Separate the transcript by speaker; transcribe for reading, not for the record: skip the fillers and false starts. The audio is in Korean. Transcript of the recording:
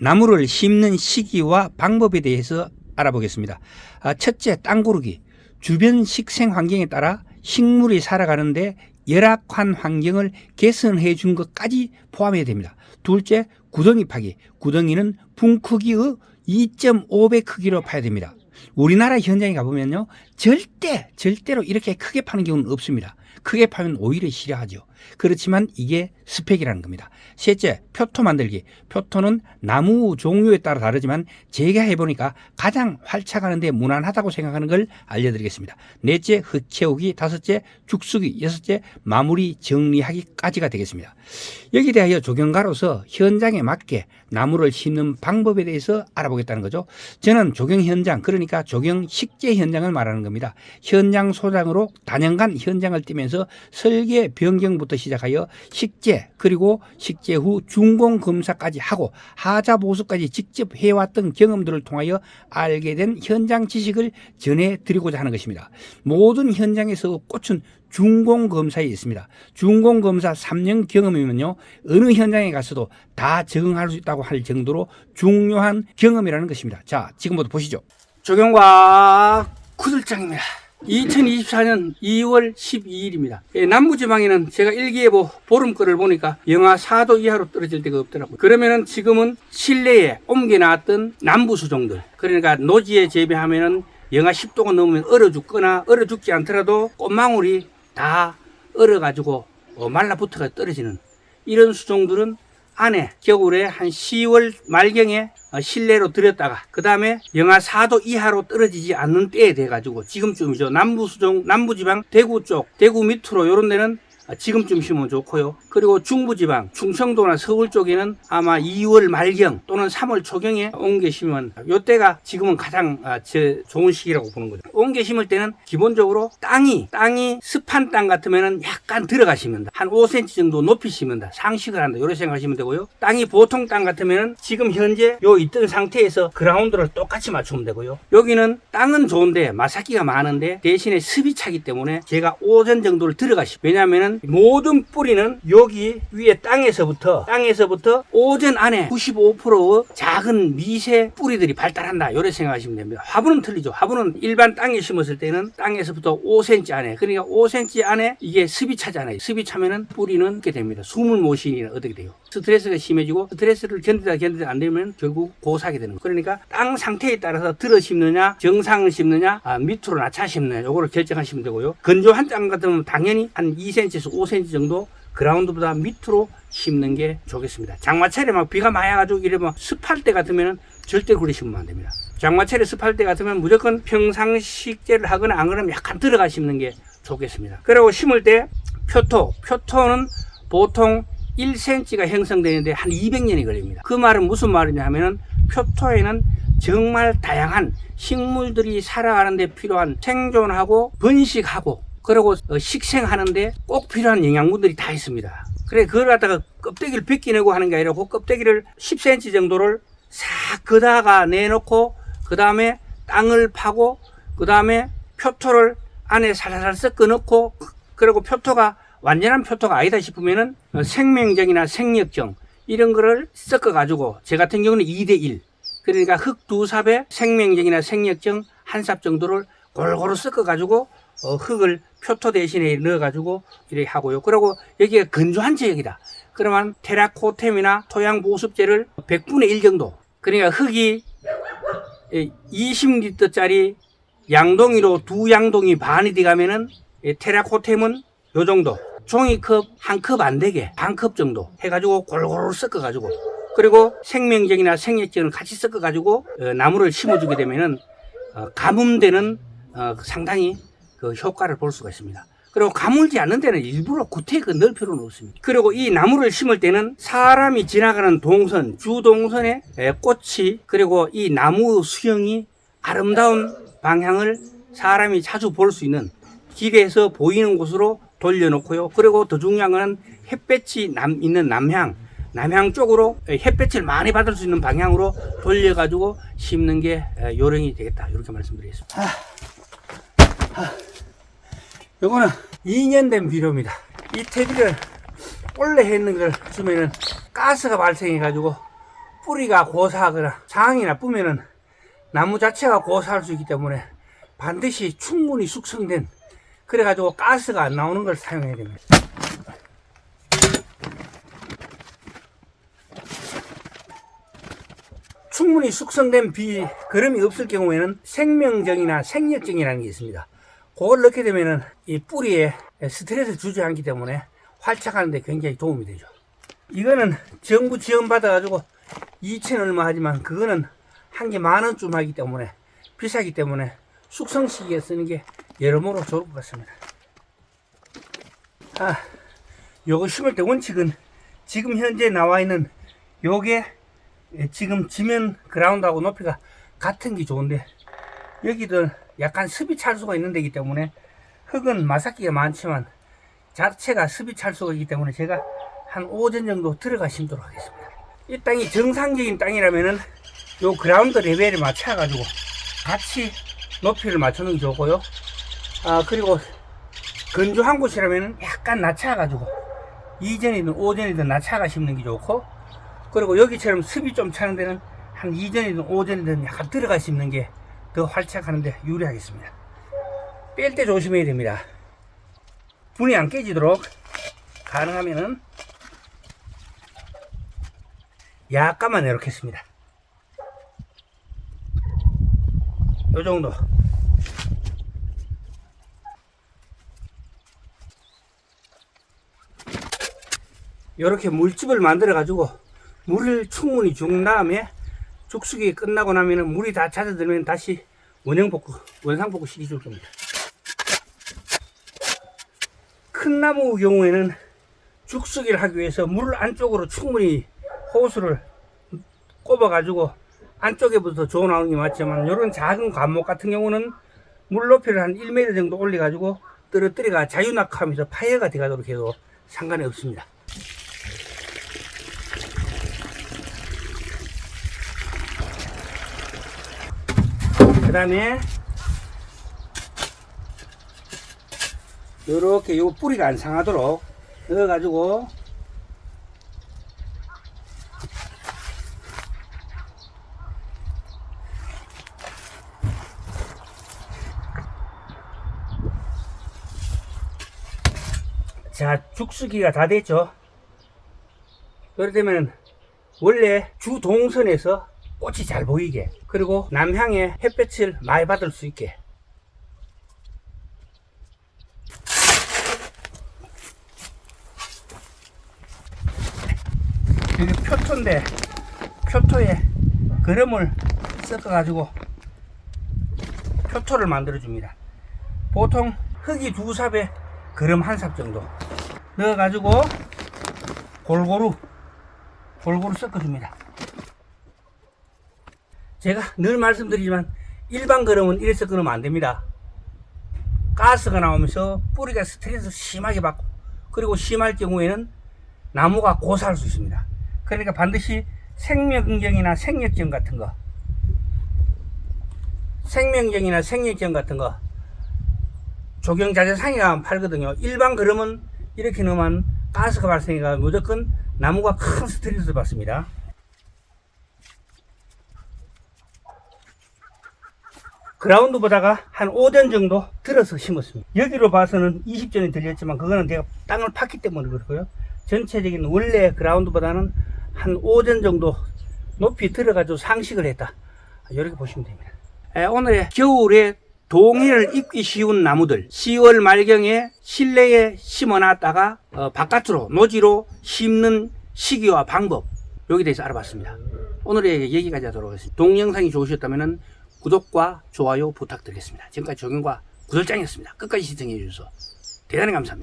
Speaker 1: 나무를 심는 시기와 방법에 대해서 알아보겠습니다. 첫째, 땅 고르기. 주변 식생 환경에 따라 식물이 살아가는데 열악한 환경을 개선해 준 것까지 포함해야 됩니다. 둘째, 구덩이 파기. 구덩이는 분 크기의 2.5배 크기로 파야 됩니다. 우리나라 현장에 가보면요, 절대로 이렇게 크게 파는 경우는 없습니다. 크게 파면 오히려 싫어하죠. 그렇지만 이게 스펙이라는 겁니다. 셋째, 표토 만들기. 표토는 나무 종류에 따라 다르지만 제가 해보니까 가장 활착하는데 무난하다고 생각하는 걸 알려드리겠습니다. 넷째, 흙 채우기. 다섯째, 죽수기. 여섯째, 마무리 정리하기까지가 되겠습니다. 여기에 대하여 조경가로서 현장에 맞게 나무를 심는 방법에 대해서 알아보겠다는 거죠. 저는 조경 현장, 그러니까 조경 식재 현장을 말하는 겁니다. 현장 소장으로 단연간 현장을 뛰면서 설계 변경부터 시작하여 식재, 그리고 식재 후 준공 검사까지 하고 하자 보수까지 직접 해왔던 경험들을 통하여 알게 된 현장 지식을 전해드리고자 하는 것입니다. 모든 현장에서 꽃은 준공 검사에 있습니다. 준공 검사 3년 경험이면요, 어느 현장에 가서도 다 적응할 수 있다고 할 정도로 중요한 경험이라는 것입니다. 자, 지금부터 보시죠. 조경과 구들장입니다. 2024년 2월 12일입니다. 남부지방에는 제가 일기예보 보름거를 보니까 영하 4도 이하로 떨어질 데가 없더라고요. 그러면은 지금은 실내에 옮겨놨던 남부수종들, 그러니까 노지에 재배하면은 영하 10도가 넘으면 얼어 죽거나 얼어 죽지 않더라도 꽃망울이 다 얼어가지고 말라붙어가 떨어지는 이런 수종들은 안에 겨울에 한 10월 말경에 실내로 들였다가 그 다음에 영하 4도 이하로 떨어지지 않는 때에 돼가지고 지금쯤이죠. 남부수종, 남부지방, 대구 쪽, 대구 밑으로 요런 데는 지금쯤 심으면 좋고요. 그리고 중부지방, 충청도나 서울 쪽에는 아마 2월 말경 또는 3월 초경에 옮겨 심으면 요때가 지금은 가장 좋은 시기라고 보는 거죠. 옮겨 심을 때는 기본적으로 땅이 습한 땅 같으면은 약간 들어가 심는다. 한 5cm 정도 높이 심는다. 상식을 한다. 요렇게 생각하시면 되고요. 땅이 보통 땅 같으면은 지금 현재 요 있던 상태에서 그라운드를 똑같이 맞추면 되고요. 여기는 땅은 좋은데 마사기가 많은데 대신에 습이 차기 때문에 제가 오전 정도를 들어가 심. 왜냐하면은 모든 뿌리는 여기 위에 땅에서부터 오전 안에 95%의 작은 미세 뿌리들이 발달한다. 이렇게 생각하시면 됩니다. 화분은 틀리죠. 화분은 일반 땅에 심었을 때는 땅에서부터 5cm 안에, 그러니까 5cm 안에 이게 습이 차잖아요. 습이 차면은 뿌리는 이렇게 됩니다. 숨을 못 쉬니 어떻게 돼요? 스트레스가 심해지고 스트레스를 견디다 안 되면 결국 고사하게 되는 거예요. 그러니까 땅 상태에 따라서 들어 심느냐, 정상을 심느냐, 밑으로 낮춰 심느냐, 요거를 결정하시면 되고요. 건조한 땅 같으면 당연히 한 2cm에서 5cm 정도 그라운드보다 밑으로 심는 게 좋겠습니다. 장마철에 막 비가 많이 와가지고 이래 막 습할 때 같으면 절대 그리 심으면 안 됩니다. 장마철에 습할 때 같으면 무조건 평상식재를 하거나 안 그러면 약간 들어가 심는 게 좋겠습니다. 그리고 심을 때 표토는 보통 1cm가 형성되는데 한 200년이 걸립니다. 그 말은 무슨 말이냐 하면은 표토에는 정말 다양한 식물들이 살아가는데 필요한 생존하고 번식하고 그리고 식생하는데 꼭 필요한 영양분들이 다 있습니다. 그래 그걸 갖다가 껍데기를 벗겨내고 하는 게 아니라 그 껍데기를 10cm 정도를 싹 걷다가 내놓고 그 다음에 땅을 파고 그 다음에 표토를 안에 살살 섞어 넣고 그리고 표토가 완전한 표토가 아니다 싶으면은 생명정이나 생력정 이런 거를 섞어 가지고 제 같은 경우는 2대1 그러니까 흙 2삽에 생명정이나 생력정 1삽 정도를 골고루 섞어 가지고 흙을 표토 대신에 넣어 가지고 이렇게 하고요. 그리고 여기가 건조한 지역이다. 그러면 테라코템이나 토양 보습제를 100분의 1 정도. 그러니까 흙이 20리터짜리 양동이로 2양동이 반이 돼가면은 테라코템은 요 정도. 종이컵 한 컵 안 되게 반 컵 정도 해가지고 골고루 섞어가지고 그리고 생명정이나 생액정을 같이 섞어가지고 나무를 심어주게 되면은 가뭄되는 상당히 그 효과를 볼 수가 있습니다. 그리고 가물지 않는 데는 일부러 구태그 넣을 필요는 없습니다. 그리고 이 나무를 심을 때는 사람이 지나가는 동선, 주동선의 꽃이 그리고 이 나무 수형이 아름다운 방향을 사람이 자주 볼 수 있는 길에서 보이는 곳으로 돌려놓고요. 그리고 더 중요한 건 햇볕이 있는 남향 쪽으로 햇볕을 많이 받을 수 있는 방향으로 돌려가지고 심는 게 요령이 되겠다. 이렇게 말씀드리겠습니다. 요거는 2년 된 비료입니다. 이 퇴비를 원래 했는 걸 주면은 가스가 발생해가지고 뿌리가 고사하거나 상황이 나쁘면은 나무 자체가 고사할 수 있기 때문에 반드시 충분히 숙성된, 그래가지고 가스가 안 나오는 걸 사용해야 됩니다. 충분히 숙성된 거름이 없을 경우에는 생명정이나 생력정이라는 게 있습니다. 그걸 넣게 되면은 이 뿌리에 스트레스를 주지 않기 때문에 활착하는 데 굉장히 도움이 되죠. 이거는 정부 지원 받아가지고 2천 얼마 하지만 그거는 한 개 10,000원쯤 하기 때문에 비싸기 때문에 숙성시기에 쓰는 게 여러모로 좋을 것 같습니다. 요거 심을 때 원칙은 지금 현재 나와 있는 요게 지금 지면 그라운드하고 높이가 같은 게 좋은데, 여기도 약간 습이 찰 수가 있는 데이기 때문에 흙은 마삭기가 많지만 자체가 습이 찰 수가 있기 때문에 제가 한 5전 정도 들어가 심도록 하겠습니다. 이 땅이 정상적인 땅이라면은 요 그라운드 레벨에 맞춰 가지고 같이 높이를 맞추는 게 좋고요. 그리고 건조한 곳이라면은 약간 낮춰 가지고 2전이든 5전이든 낮춰가 심는 게 좋고, 그리고 여기처럼 습이 좀 차는 데는 한 2전이든 5전이든 약간 들어가 심는 게 더 활착하는데 유리하겠습니다. 뺄 때 조심해야 됩니다. 분이 안 깨지도록 가능하면은 약간만 내놓겠습니다. 요 정도. 이렇게 물집을 만들어 가지고 물을 충분히 준 다음에 죽수기 끝나고 나면은 물이 다 잦아들면 다시 원상복구 시켜줄 겁니다. 큰 나무 경우에는 죽수기를 하기 위해서 물 안쪽으로 충분히 호수를 꼽아 가지고 안쪽에부터 줘 나오는 게 맞지만, 이런 작은 관목 같은 경우는 물 높이를 한 1m 정도 올려 가지고 떨어뜨리가 자유낙하면서 파열가 되가도록 해도 상관이 없습니다. 그 다음에 이렇게 요 뿌리가 안 상하도록 넣어가지고 자, 죽수기가 다 됐죠. 그렇게 되면 원래 주 동선에서 꽃이 잘 보이게, 그리고 남향의 햇볕을 많이 받을 수 있게 여기 표토인데 표토에 거름을 섞어 가지고 표토를 만들어 줍니다. 보통 흙이 2삽에 거름 1삽 정도 넣어 가지고 골고루 섞어 줍니다. 제가 늘 말씀드리지만 일반 거름은 이래서 거르면 안 됩니다. 가스가 나오면서 뿌리가 스트레스 심하게 받고, 그리고 심할 경우에는 나무가 고사할 수 있습니다. 그러니까 반드시 생명정이나 생력정 같은 거 조경자재상에 가면 팔거든요. 일반 거름은 이렇게 넣으면 가스가 발생해가 무조건 나무가 큰 스트레스를 받습니다. 그라운드보다가 한 5전 정도 들어서 심었습니다. 여기로 봐서는 20전이 들렸지만 그거는 제가 땅을 팠기 때문에 그렇고요. 전체적인 원래 그라운드보다는 한 5전 정도 높이 들어가지고 상식을 했다, 이렇게 보시면 됩니다. 오늘의 겨울에 동해를 입기 쉬운 나무들 10월 말경에 실내에 심어놨다가 바깥으로 노지로 심는 시기와 방법, 여기 대해서 알아봤습니다. 오늘의 얘기까지 하도록 하겠습니다. 동영상이 좋으셨다면 구독과 좋아요 부탁드리겠습니다. 지금까지 정영과 구설장이었습니다. 끝까지 시청해 주셔서 대단히 감사합니다.